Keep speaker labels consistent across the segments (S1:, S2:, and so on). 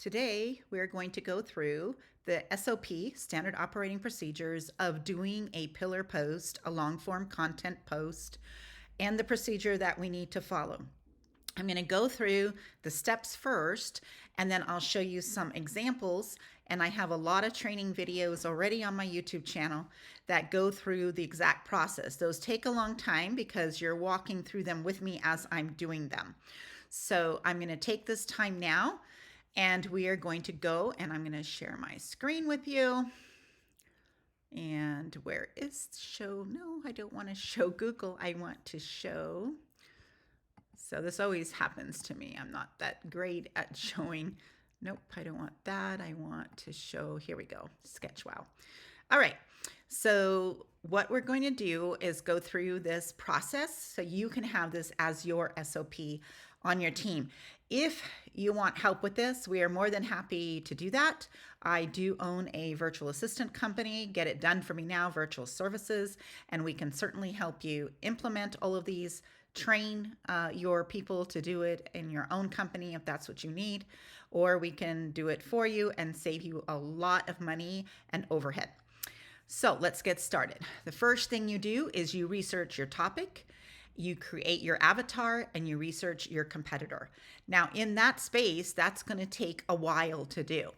S1: Today, we're going to go through the SOP, standard operating procedures, of doing a pillar post, a long form content post, and the procedure that we need to follow. I'm going to go through the steps first, and then I'll show you some examples. And I have a lot of training videos already on my YouTube channel that go through the exact process. Those take a long time because you're walking through them with me as I'm doing them. So I'm going to take this time now, and we are going to go, and I'm going to share my screen with you. And where is show? No, I don't want to show Google. I want to show. So this always happens to me. I'm not that great at showing. Nope, I don't want that. I want to show, here we go, SketchWow. All right, so what we're going to do is go through this process so you can have this as your SOP on your team. If you want help with this, we are more than happy to do that. I do own a virtual assistant company, Get It Done For Me Now, Virtual Services, and we can certainly help you implement all of these, train your people to do it in your own company if that's what you need, or we can do it for you and save you a lot of money and overhead. So let's get started. The first thing you do is you research your topic, you create your avatar, and you research your competitor. Now in that space, that's going to take a while to do.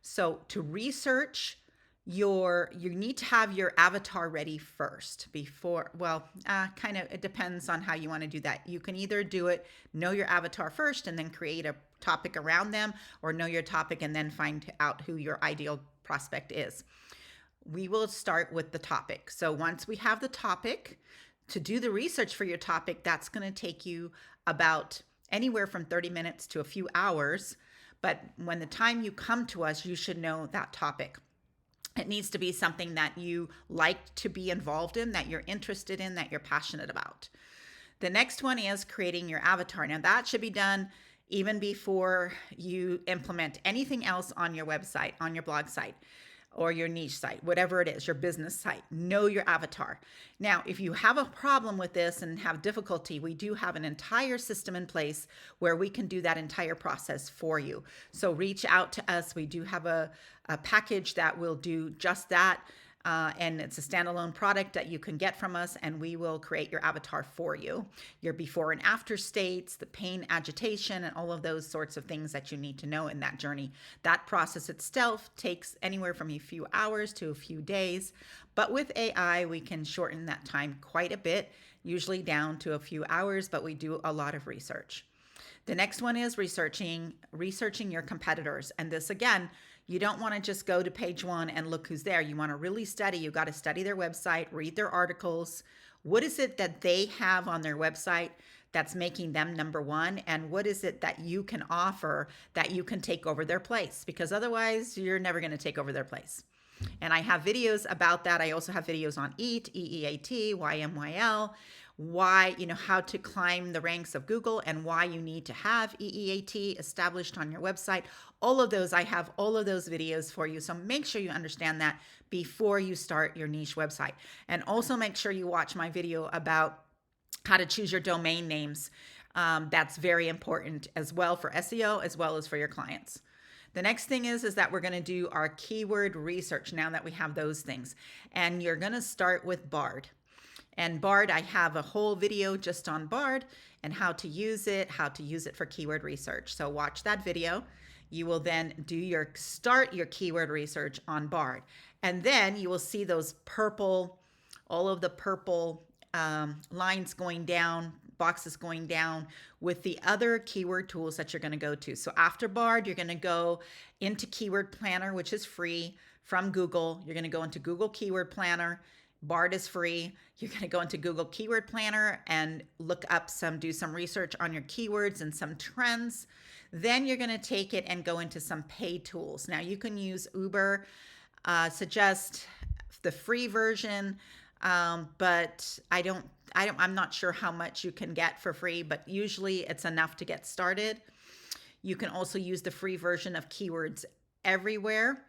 S1: So to research you need to have your avatar ready first before, it depends on how you want to do that. You can either do it, know your avatar first and then create a topic around them, or know your topic and then find out who your ideal prospect is. We will start with the topic. So once we have the topic, to do the research for your topic, that's going to take you about anywhere from 30 minutes to a few hours. But when the time you come to us, you should know that topic. It needs to be something that you like to be involved in, that you're interested in, that you're passionate about. The next one is creating your avatar. Now that should be done even before you implement anything else on your website, on your blog site, or your niche site, whatever it is, your business site. Know your avatar. Now, if you have a problem with this and have difficulty, we do have an entire system in place where we can do that entire process for you. So reach out to us. We do have a package that will do just that. And it's a standalone product that you can get from us, and we will create your avatar for you. Your before and after states, the pain, agitation, and all of those sorts of things that you need to know in that journey. That process itself takes anywhere from a few hours to a few days, but with AI, we can shorten that time quite a bit, usually down to a few hours, but we do a lot of research. The next one is researching your competitors. And this, again, you don't want to just go to page one and look who's there. You want to really study. You got to study their website, read their articles. What is it that they have on their website that's making them number one? And what is it that you can offer that you can take over their place? Because otherwise, you're never going to take over their place. And I have videos about that. I also have videos on EAT, EEAT, YMYL, how to climb the ranks of Google, and why you need to have EEAT established on your website. All of those, I have all of those videos for you. So make sure you understand that before you start your niche website. And also make sure you watch my video about how to choose your domain names. That's very important as well for SEO, as well as for your clients. The next thing is that we're going to do our keyword research now that we have those things. And you're going to start with Bard. And Bard, I have a whole video just on Bard and how to use it for keyword research. So watch that video. You will then start your keyword research on Bard. And then you will see those all of the purple lines going down, boxes going down with the other keyword tools that you're going to go to. So after Bard, you're going to go into Keyword Planner, which is free from Google. You're going to go into Google Keyword Planner. Bard is free. You're going to go into Google Keyword Planner and do some research on your keywords and some trends. Then you're going to take it and go into some paid tools. Now you can use Uber, suggest the free version, but I'm not sure how much you can get for free, but usually it's enough to get started. You can also use the free version of Keywords Everywhere.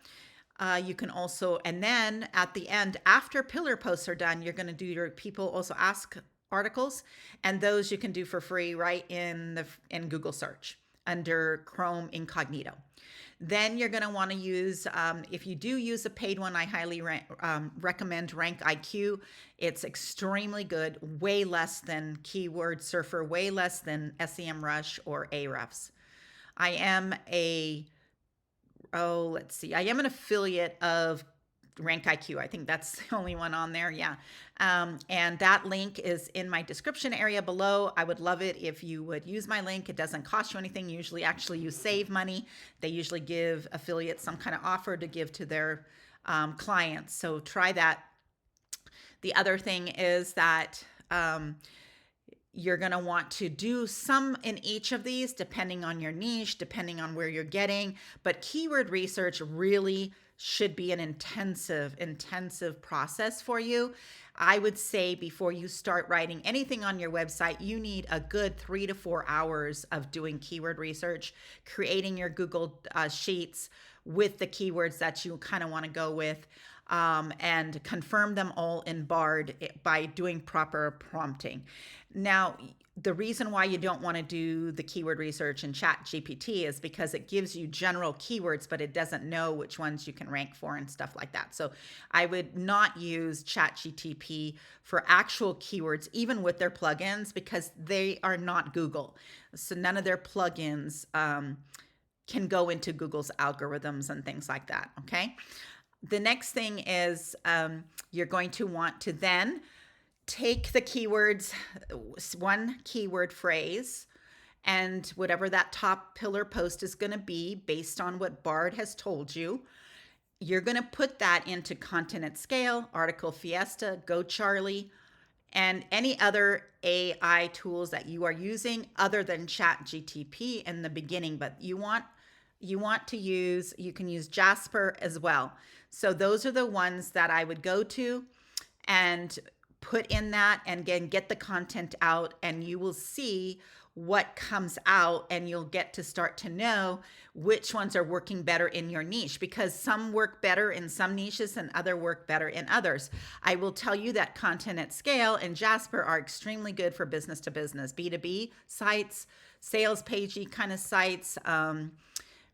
S1: You can also, and then at the end, after pillar posts are done, you're going to do your people also ask articles, and those you can do for free right in Google search. under Chrome Incognito. Then you're going to want to use, if you do use a paid one, I highly recommend RankIQ. It's extremely good, way less than Keyword Surfer, way less than SEMrush or Ahrefs. I am I am an affiliate of RankIQ. I think that's the only one on there. Yeah. And that link is in my description area below. I would love it if you would use my link. It doesn't cost you anything. Usually, actually, you save money. They usually give affiliates some kind of offer to give to their clients. So try that. The other thing is that you're going to want to do some in each of these, depending on your niche, depending on where you're getting. But keyword research really should be an intensive process for you. I would say before you start writing anything on your website, you need a good 3 to 4 hours of doing keyword research, creating your Google Sheets with the keywords that you kind of want to go with, and confirm them all in Bard by doing proper prompting. Now, the reason why you don't want to do the keyword research in ChatGPT is because it gives you general keywords, but it doesn't know which ones you can rank for and stuff like that. So I would not use ChatGPT for actual keywords, even with their plugins, because they are not Google. So none of their plugins can go into Google's algorithms and things like that, okay? The next thing is you're going to want to then take the keywords, one keyword phrase, and whatever that top pillar post is going to be based on what Bard has told you, you're going to put that into Content at Scale, Article Fiesta, Go Charlie, and any other AI tools that you are using other than ChatGPT in the beginning. But you can use Jasper as well. So those are the ones that I would go to and put in that, and again, get the content out, and you will see what comes out, and you'll get to start to know which ones are working better in your niche, because some work better in some niches and other work better in others. I will tell you that Content at Scale and Jasper are extremely good for business to business, B2B sites, sales pagey kind of sites,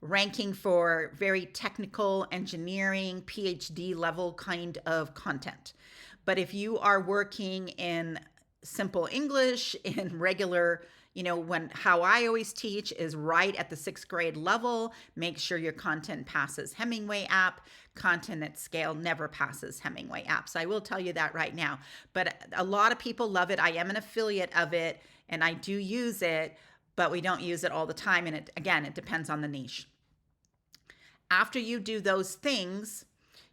S1: ranking for very technical engineering, PhD level kind of content. But if you are working in simple English, in regular, how I always teach is right at the 6th grade level, make sure your content passes Hemingway app. Content at Scale never passes Hemingway app. So I will tell you that right now. But a lot of people love it. I am an affiliate of it, and I do use it, but we don't use it all the time. And it depends on the niche. After you do those things,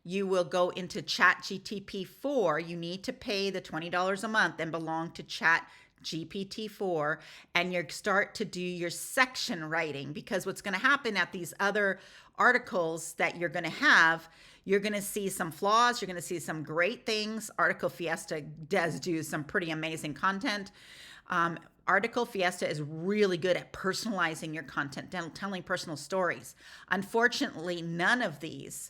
S1: you will go into ChatGPT-4. You need to pay the $20 a month and belong to ChatGPT-4, and you start to do your section writing, because what's going to happen at these other articles that you're going to have, you're going to see some flaws. You're going to see some great things. Article Fiesta does do some pretty amazing content. Article Fiesta is really good at personalizing your content, telling personal stories. Unfortunately, none of these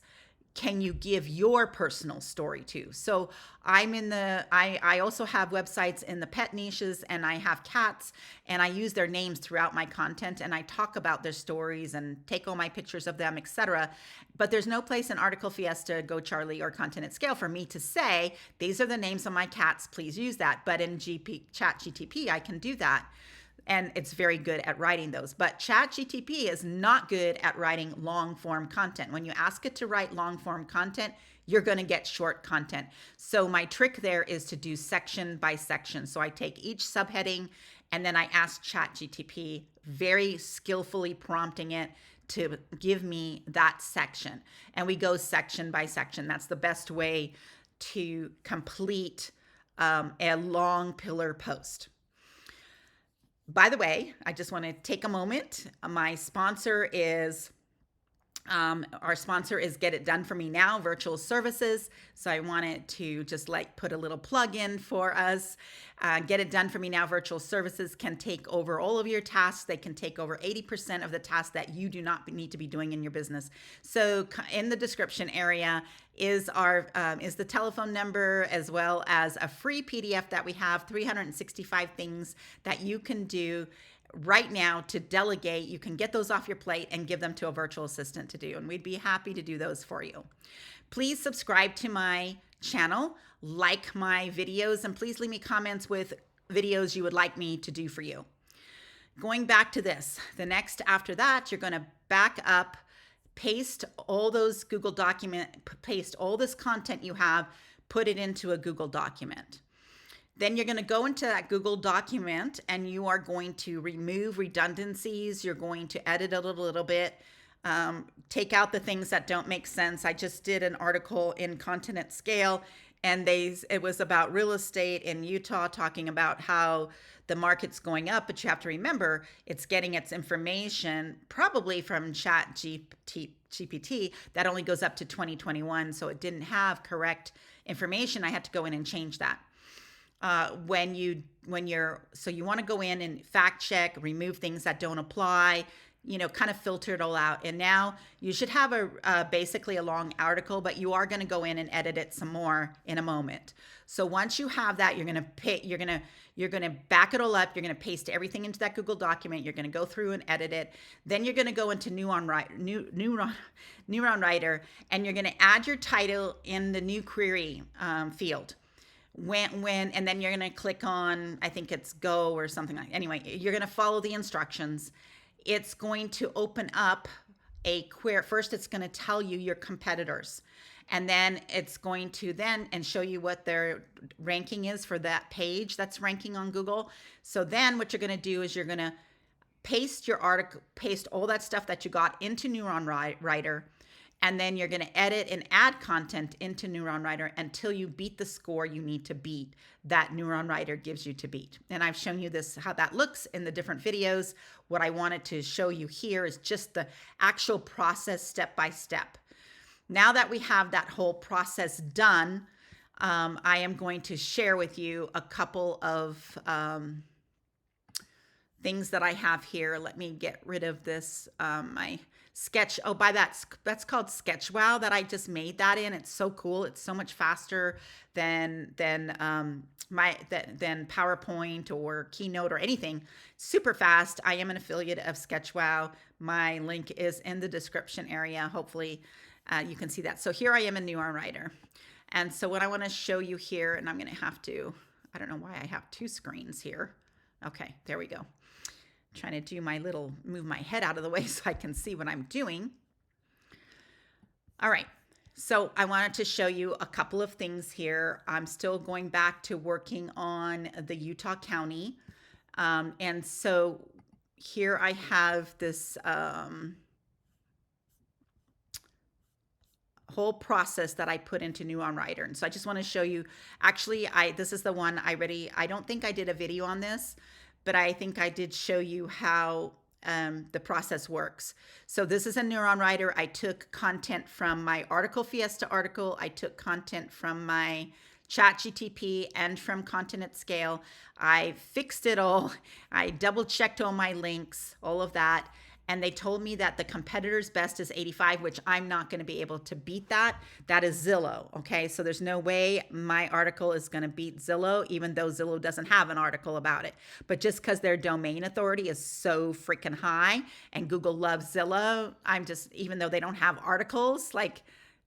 S1: can you give your personal story to. So I also have websites in the pet niches, and I have cats, and I use their names throughout my content, and I talk about their stories and take all my pictures of them, etc. But there's no place in Article Fiesta, Go Charlie, or Content at Scale for me to say, these are the names of my cats, please use that. But in ChatGPT, I can do that. And it's very good at writing those. But ChatGPT is not good at writing long form content. When you ask it to write long form content, you're going to get short content. So my trick there is to do section by section. So I take each subheading, and then I ask ChatGPT, very skillfully prompting it to give me that section. And we go section by section. That's the best way to complete a long pillar post. By the way, I just want to take a moment. Our sponsor is Get It Done For Me Now Virtual Services. So I wanted to just put a little plug in for us. Get It Done For Me Now Virtual Services can take over all of your tasks. They can take over 80% of the tasks that you do not need to be doing in your business. So in the description area is the telephone number, as well as a free PDF that we have, 365 things that you can do right now to delegate. You can get those off your plate and give them to a virtual assistant to do. And we'd be happy to do those for you. Please subscribe to my channel, like my videos, and please leave me comments with videos you would like me to do for you. Going back to this, the next after that, you're going to back up, paste all those Google document, paste all this content you have, put it into a Google document. Then you're going to go into that Google document and you are going to remove redundancies. You're going to edit a little bit, take out the things that don't make sense. I just did an article in Continent Scale, and it was about real estate in Utah, talking about how the market's going up, but you have to remember it's getting its information probably from ChatGPT that only goes up to 2021, so it didn't have correct information. I had to go in and change that. So you want to go in and fact check, remove things that don't apply, kind of filter it all out. And now you should have basically a long article, but you are going to go in and edit it some more in a moment. So once you have that, you're going to back it all up. You're going to paste everything into that Google document. You're going to go through and edit it. Then you're going to go into Neuronwriter, and you're going to add your title in the new query field. And then you're going to click on, I think it's go or something like. Anyway, you're going to follow the instructions. It's going to open up a query. First, it's going to tell you your competitors, and then it's going to and show you what their ranking is for that page that's ranking on Google. So then what you're going to do is you're going to paste your article, paste all that stuff that you got into Neuronwriter, and then you're going to edit and add content into Neuronwriter until you beat the score you need to beat that Neuronwriter gives you to beat. And I've shown you this, how that looks in the different videos. What I wanted to show you here is just the actual process step by step. Now that we have that whole process done, I am going to share with you a couple of things that I have here. Let me get rid of this, my sketch. Oh, that's called SketchWow that I just made that in. It's so cool. It's so much faster than PowerPoint or Keynote or anything. Super fast. I am an affiliate of SketchWow. My link is in the description area. Hopefully you can see that. So here I am in Neuronwriter. And so what I want to show you here, and I'm going to have to, I don't know why I have two screens here. Okay, there we go. Trying to do move my head out of the way so I can see what I'm doing. All right, so I wanted to show you a couple of things here. I'm still going back to working on the Utah County. And so here I have this whole process that I put into Neuronwriter. And so I just want to show you, actually, this is the one I don't think I did a video on this, but I think I did show you how the process works. So this is a Neuronwriter. I took content from my Article Fiesta article. I took content from my ChatGPT and from Continent Scale. I fixed it all. I double checked all my links, all of that. And they told me that the competitor's best is 85, which I'm not going to be able to beat that. That is Zillow, okay? So there's no way my article is going to beat Zillow, even though Zillow doesn't have an article about it. But just because their domain authority is so freaking high and Google loves Zillow, even though they don't have articles,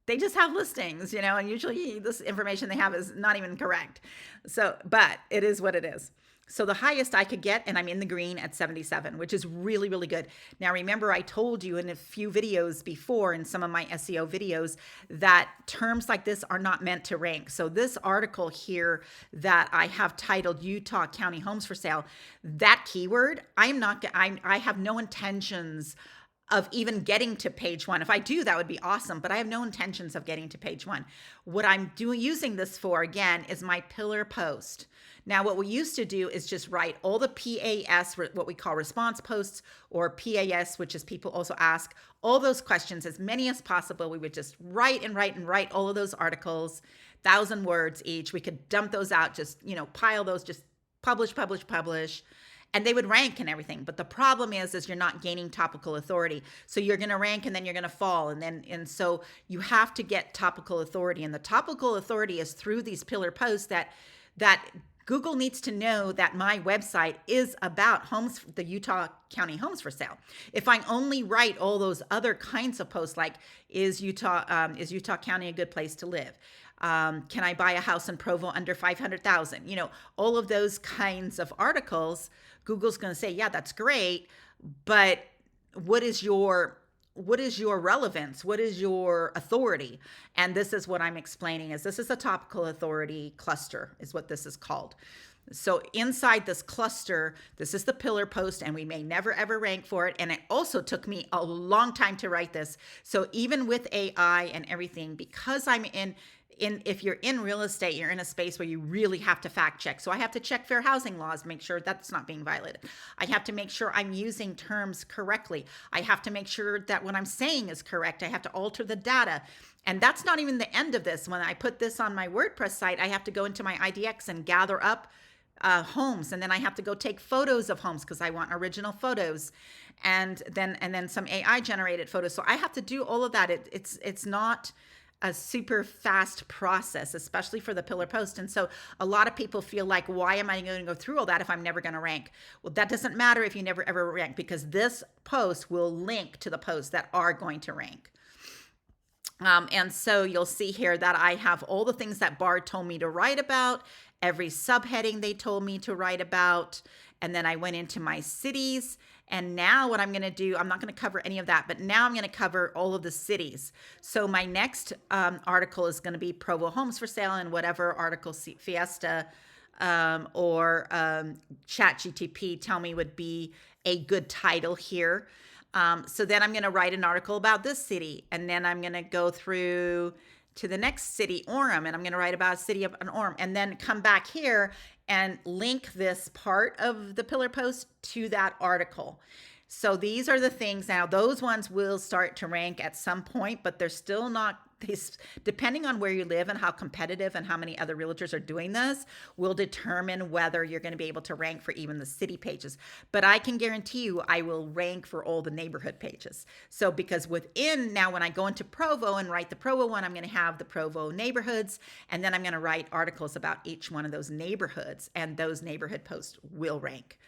S1: they just have listings, and usually this information they have is not even correct. So, but it is what it is. So the highest I could get, and I'm in the green at 77, which is really, really good. Now, remember, I told you in a few videos before, in some of my SEO videos, that terms like this are not meant to rank. So this article here that I have titled Utah County Homes for Sale, that keyword, I have no intentions of even getting to page one. If I do, that would be awesome, but I have no intentions of getting to page one. What I'm using this for, again, is my pillar post. Now, what we used to do is just write all the PAS, what we call response posts, or PAS, which is people also ask, all those questions, as many as possible. We would just write and write and write all of those articles, 1,000 words each. We could dump those out, just, pile those, just publish, and they would rank and everything. But the problem is you're not gaining topical authority. So you're going to rank and then you're going to fall. And so you have to get topical authority. And the topical authority is through these pillar posts that Google needs to know that my website is about homes, the Utah County homes for sale. If I only write all those other kinds of posts, like is Utah County a good place to live? Can I buy a house in Provo under 500,000? All of those kinds of articles, Google's going to say, yeah, that's great, but what is your relevance? What is your authority? And this is what I'm explaining is this is a topical authority cluster is what this is called. So inside this cluster, this is the pillar post, and we may never ever rank for it. And it also took me a long time to write this. So even with AI and everything, because I'm if you're in real estate, you're in a space where you really have to fact check. So I have to check fair housing laws, make sure that's not being violated. I have to make sure I'm using terms correctly. I have to make sure that what I'm saying is correct. I have to alter the data. And that's not even the end of this. When I put this on my WordPress site, I have to go into my IDX and gather up homes, and then I have to go take photos of homes because I want original photos, and then some AI generated photos. So I have to do all of that. It's not a super fast process, especially for the pillar post. And so a lot of people feel like, why am I going to go through all that if I'm never going to rank? Well, that doesn't matter if you never ever rank, because this post will link to the posts that are going to rank. And so you'll see here that I have all the things that Bard told me to write about, every subheading they told me to write about. And then I went into my cities. And now what I'm going to do, I'm not going to cover any of that, but now I'm going to cover all of the cities. So my next article is going to be Provo homes for sale, and whatever article Fiesta or ChatGTP tell me would be a good title here. So then I'm going to write an article about this city, and then I'm going to go through to the next city, Orem, and I'm going to write about a city of an Orem, and then come back here and link this part of the pillar post to that article. So these are the things. Now, those ones will start to rank at some point, but they're still not, depending on where you live and how competitive and how many other realtors are doing this, will determine whether you're going to be able to rank for even the city pages. But I can guarantee you I will rank for all the neighborhood pages. So because within, now when I go into Provo and write the Provo one, I'm going to have the Provo neighborhoods, and then I'm going to write articles about each one of those neighborhoods, and those neighborhood posts will rank.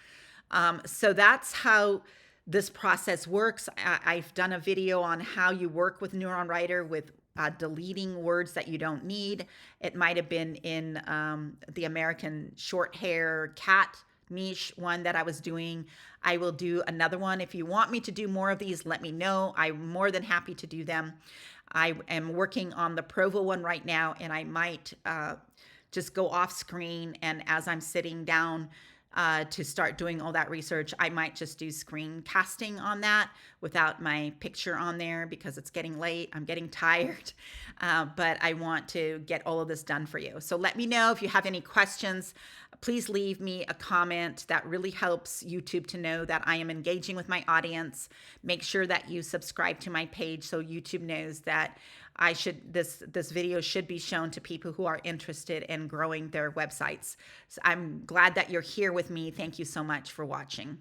S1: So that's how this process works. I've done a video on how you work with Neuronwriter with deleting words that you don't need. It might have been in the American short hair cat niche one that I was doing. I will do another one. If you want me to do more of these, let me know. I'm more than happy to do them. I am working on the Provo one right now, and I might just go off screen, and as I'm sitting down to start doing all that research, I might just do screencasting on that without my picture on there because it's getting late. I'm getting tired, but I want to get all of this done for you. So let me know if you have any questions. Please leave me a comment. That really helps YouTube to know that I am engaging with my audience. Make sure that you subscribe to my page so YouTube knows that this video should be shown to people who are interested in growing their websites. So I'm glad that you're here with me. Thank you so much for watching.